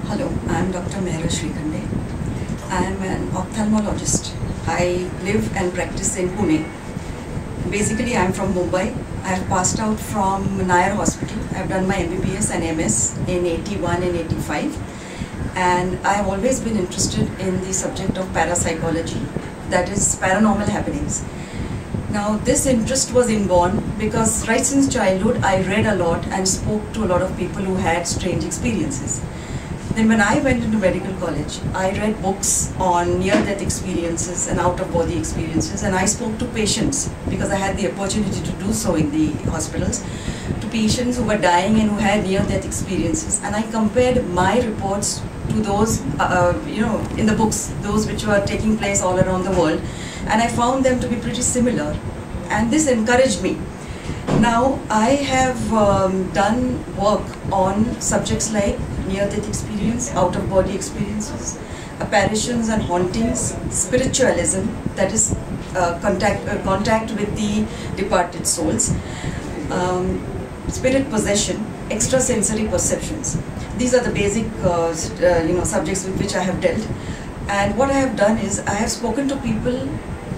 Hello, I am Dr. Mehra Srikhande. I am an ophthalmologist. I live and practice in Pune. Basically, I am from Mumbai. I have passed out from Nair Hospital. I have done my MBBS and MS in 81 and 85. And I have always been interested in the subject of parapsychology, that is paranormal happenings. Now, this interest was inborn because right since childhood, I read a lot and spoke to a lot of people who had strange experiences. Then when I went into medical college, I read books on near-death experiences and out-of-body experiences, and I spoke to patients because I had the opportunity to do so in the hospitals, to patients who were dying and who had near-death experiences. And I compared my reports to those, in the books, those which were taking place all around the world, and I found them to be pretty similar. And this encouraged me. Now, I have done work on subjects like near-death experience, out-of-body experiences, apparitions and hauntings, spiritualism, that is contact with the departed souls, spirit possession, extrasensory perceptions. These are the basic subjects with which I have dealt. And what I have done is I have spoken to people,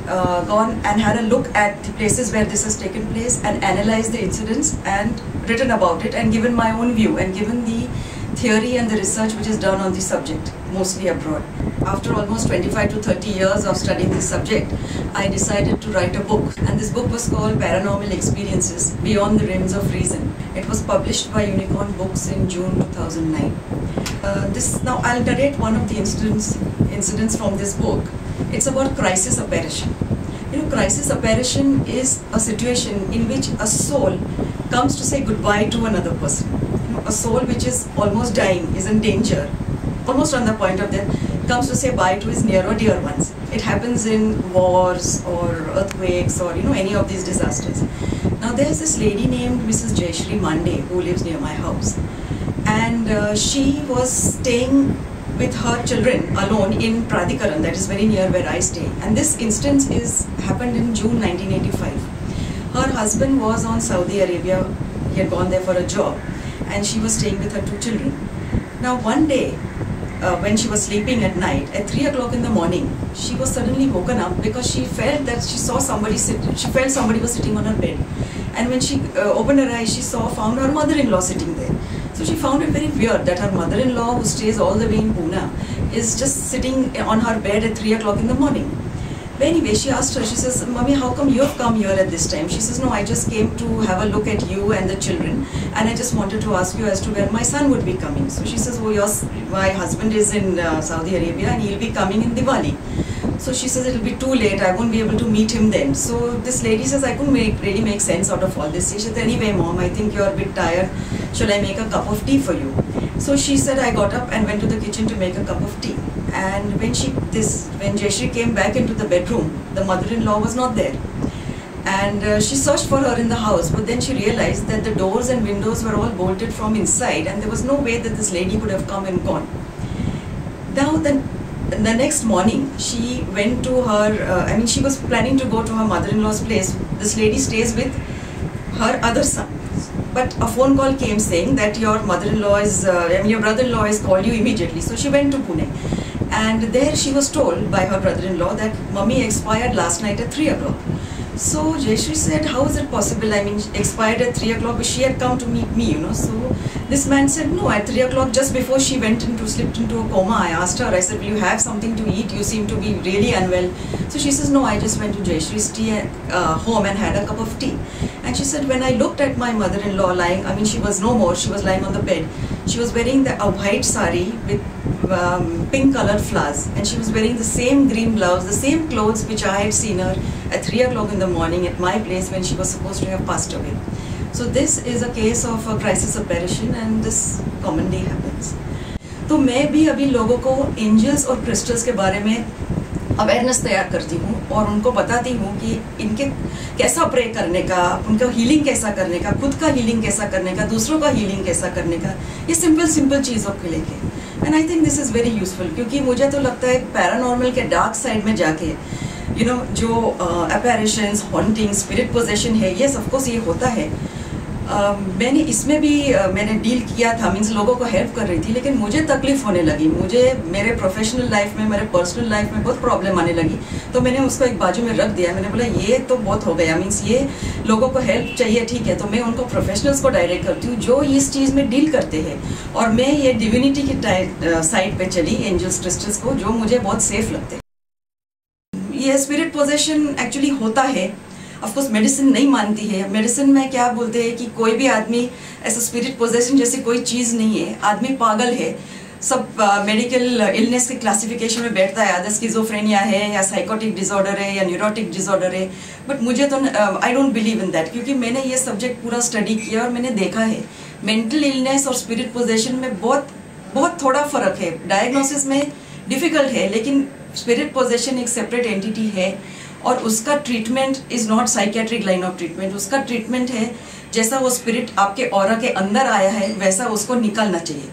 gone and had a look at the places where this has taken place and analyzed the incidents and written about it and given my own view and given the theory and the research which is done on the subject, mostly abroad. After almost 25 to 30 years of studying this subject, I decided to write a book, and this book was called Paranormal Experiences Beyond the Rims of Reason. It was published by Unicorn Books in June 2009. Now I'll narrate one of the incidents from this book. It's about crisis apparition. Crisis apparition is a situation in which a soul comes to say goodbye to another person. A soul which is almost dying, is in danger, almost on the point of death, comes to say bye to his near or dear ones. It happens in wars or earthquakes or any of these disasters. Now there's this lady named Mrs. Jayashree Mande who lives near my house, and she was staying with her children alone in Pradikaran, that is very near where I stay. And this instance happened in June 1985. Her husband was on Saudi Arabia. He had gone there for a job, and she was staying with her two children. Now one day, when she was sleeping at night, at 3 o'clock in the morning, she was suddenly woken up because she felt that she felt somebody was sitting on her bed. And when she opened her eyes, she found her mother-in-law sitting there. So she found it very weird that her mother-in-law, who stays all the way in Pune, is just sitting on her bed at 3 o'clock in the morning. But anyway, she asked her, she says, "Mommy, how come you have come here at this time?" She says, "No, I just came to have a look at you and the children, and I just wanted to ask you as to when my son would be coming." So she says, "Oh, my husband is in Saudi Arabia and he'll be coming in Diwali." So she says, "It'll be too late, I won't be able to meet him then." So this lady says, "I couldn't really make sense out of all this." She said, "Anyway, Mom, I think you're a bit tired. Shall I make a cup of tea for you?" So she said, I got up and went to the kitchen to make a cup of tea. And when Jayashree came back into the bedroom, the mother-in-law was not there. And she searched for her in the house, but then she realized that the doors and windows were all bolted from inside, and there was no way that this lady could have come and gone. Now, the next morning, she went to her, she was planning to go to her mother-in-law's place. This lady stays with her other son. But a phone call came saying that your mother-in-law your brother-in-law has called you immediately. So she went to Pune. And there she was told by her brother-in-law that Mummy expired last night at 3 o'clock. So Jayashree said, "How is it possible? She expired at 3 o'clock, but she had come to meet me, So this man said, "No, at 3 o'clock, just before she slipped into a coma, I asked her, I said, "Will you have something to eat? You seem to be really unwell." So she says, "No, I just went to Jayashree's home and had a cup of tea." And she said, "When I looked at my mother-in-law lying, she was no more, she was lying on the bed. She was wearing a white sari with pink colored flowers, and she was wearing the same green blouse, the same clothes which I had seen her at 3 o'clock in the morning at my place when she was supposed to have passed away." So this is a case of a crisis apparition, and this commonly happens. तो मैं भी अभी लोगों को angels और crystals के बारे में अवेयरनेस तैयार करती हूँ और उनको बताती हूँ कि इनके कैसा प्रे करने का, उनका हीलिंग कैसा करने का, खुद का हीलिंग कैसा करने का, दूसरों का हीलिंग कैसा करने का, ये सिंपल चीज़ों के लेके। And I think this is very useful, क्योंकि मुझे तो लगता है पैरानॉर्मल के डार्क साइड में जाके जो अपैरिशंस, हॉन्टिंग, स्पिरिट पोजेशन है, ये ऑफ कोर्स ये होता है, मैंने इसमें भी मैंने डील किया था, मीन्स लोगों को हेल्प कर रही थी, लेकिन मुझे तकलीफ होने लगी, मुझे मेरे प्रोफेशनल लाइफ में, मेरे पर्सनल लाइफ में बहुत प्रॉब्लम आने लगी। तो मैंने उसको एक बाजू में रख दिया। मैंने बोला ये तो बहुत हो गया, मीन्स ये लोगों को हेल्प चाहिए, ठीक है, तो मैं उनको प्रोफेशनल्स को डायरेक्ट करती हूँ जो इस चीज़ में डील करते हैं। और मैं ये डिविनिटी की साइड पे चली, एंजल्स क्रिस्टल्स को, जो मुझे बहुत सेफ लगते हैं। ये स्पिरिट पोजेशन एक्चुअली होता है, ऑफकोर्स मेडिसिन नहीं मानती है। मेडिसिन में क्या बोलते हैं कि कोई भी आदमी ऐसा स्पिरिट पोजेशन जैसी कोई चीज़ नहीं है, आदमी पागल है। सब मेडिकल इलनेस के क्लासिफिकेशन में बैठता है, आदर स्किज़ोफ्रेनिया है या साइकोटिक डिसऑर्डर है या न्यूरोटिक डिसऑर्डर है। बट मुझे तो I don't believe in that, क्योंकि मैंने ये सब्जेक्ट पूरा स्टडी किया और मैंने देखा है मेंटल इलनेस और स्पिरिट पोजेशन में बहुत बहुत थोड़ा फ़र्क है। डायग्नोसिस में डिफ़िकल्ट है, लेकिन स्पिरिट पोजेशन एक सेपरेट एंटिटी है और उसका treatment is not psychiatric line of treatment. उसका ट्रीटमेंट है जैसा वो स्पिरिट आपके ऑरा के अंदर आया है वैसा उसको निकालना चाहिए।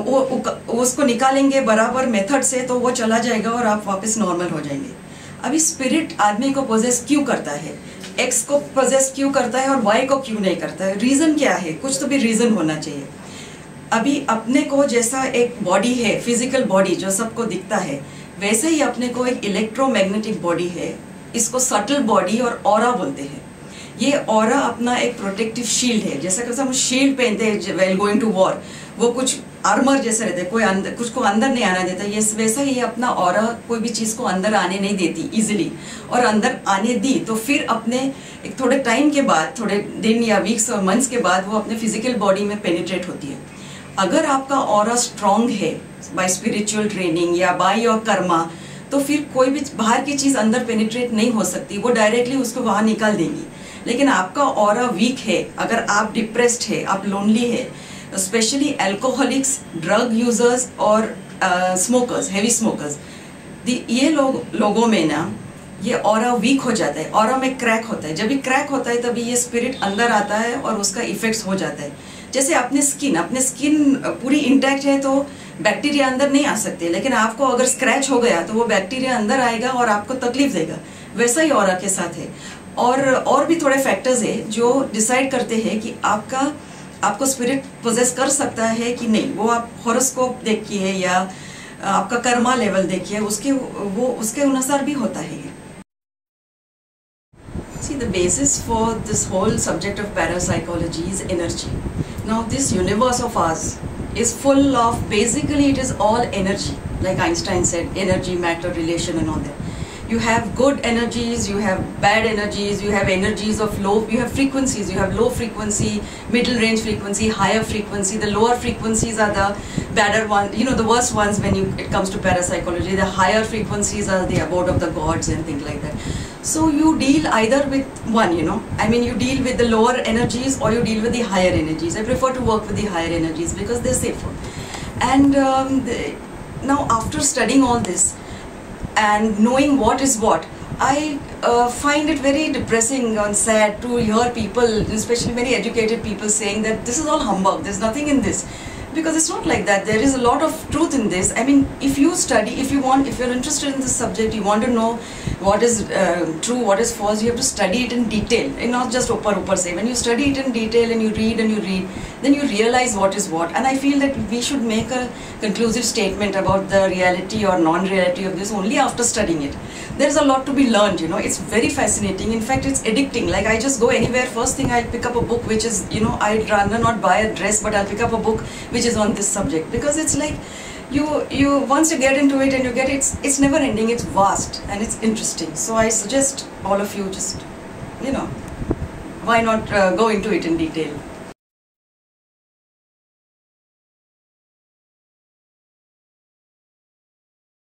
वो उसको निकालेंगे बराबर मेथड से तो वो चला जाएगा और आप वापस नॉर्मल हो जाएंगे। अभी स्पिरिट आदमी को पोजेस क्यों करता है, एक्स को पोजेस क्यों करता है और वाई को क्यों नहीं करता है, रीज़न क्या है? कुछ तो भी रीज़न होना चाहिए। अभी अपने को जैसा एक बॉडी है, फिजिकल बॉडी जो सबको दिखता है, वैसे ही अपने को एक इलेक्ट्रोमैग्नेटिक बॉडी है। इसको सटल बॉडी और ऑरा बोलते हैं। ये ऑरा अपना एक प्रोटेक्टिव शील्ड है। जैसा कि हम शील्ड पहनते हैं वेल गोइंग टू वॉर, वो कुछ आर्मर जैसे रहते हैं, कोई अंदर कुछ को अंदर नहीं आना देता। ये वैसा ही अपना ऑरा कोई भी चीज़ को अंदर आने नहीं देती इजीली, और अंदर आने दी तो फिर अपने एक थोड़े टाइम के बाद, थोड़े दिन या वीक्स और मंथ्स के बाद वो अपने फिजिकल बॉडी में पेनिट्रेट होती है। अगर आपका ऑरा स्ट्रॉन्ग है बाय स्पिरिचुअल ट्रेनिंग या बाय योर कर्मा, तो फिर कोई भी बाहर की चीज़ अंदर पेनिट्रेट नहीं हो सकती, वो डायरेक्टली उसको वहाँ निकाल देंगी। लेकिन आपका ऑरा वीक है, अगर आप डिप्रेस्ड है, आप लोनली है, स्पेशली एल्कोहलिक्स, ड्रग यूजर्स और स्मोकर्स, हेवी स्मोकर्स, ये लोगों में ना ये ऑरा वीक हो जाता है, ऑरा में क्रैक होता है। जब भी क्रैक होता है तभी ये स्पिरिट अंदर आता है और उसका इफेक्ट्स हो जाता है। जैसे अपनी स्किन पूरी इंटैक्ट है तो बैक्टीरिया अंदर नहीं आ सकते, लेकिन आपको अगर स्क्रैच हो गया तो वो बैक्टीरिया अंदर आएगा और आपको तकलीफ देगा। वैसा ही ऑरा के साथ है। और भी थोड़े फैक्टर्स है जो डिसाइड करते हैं कि आपको स्पिरिट पोजेस कर सकता है कि नहीं। वो आप हॉरोस्कोप देखिए या आपका कर्मा लेवल देखिए, उसके अनुसार भी होता है। See, the basis for this whole subject of parapsychology is energy. Now, this universe of ours is full of, basically it is all energy. Like Einstein said, energy, matter, relation and all that. You have good energies, you have bad energies, you have energies of low, you have frequencies, you have low frequency, middle range frequency, higher frequency. The lower frequencies are the badder ones, the worst ones when it comes to parapsychology. The higher frequencies are the abode of the gods and things like that. So you deal either with one, you deal with the lower energies or you deal with the higher energies. I prefer to work with the higher energies because they're safer. And now after studying all this and knowing what is what, I find it very depressing and sad to hear people, especially very educated people, saying that this is all humbug, there's nothing in this. Because it's not like that. There is a lot of truth in this. I mean, if you study, if you're interested in this subject, you want to know what is true, what is false, you have to study it in detail, and not just upar say. When you study it in detail and you read, then you realize what is what. And I feel that we should make a conclusive statement about the reality or non-reality of this only after studying it. There's a lot to be learned, It's very fascinating. In fact, it's addicting. Like, I just go anywhere, first thing I'll pick up a book which is, I'd rather not buy a dress, but I'll pick up a book which is on this subject, because it's like you once you get into it and you get it's never ending, it's vast and it's interesting. So I suggest all of you just why not go into it in detail.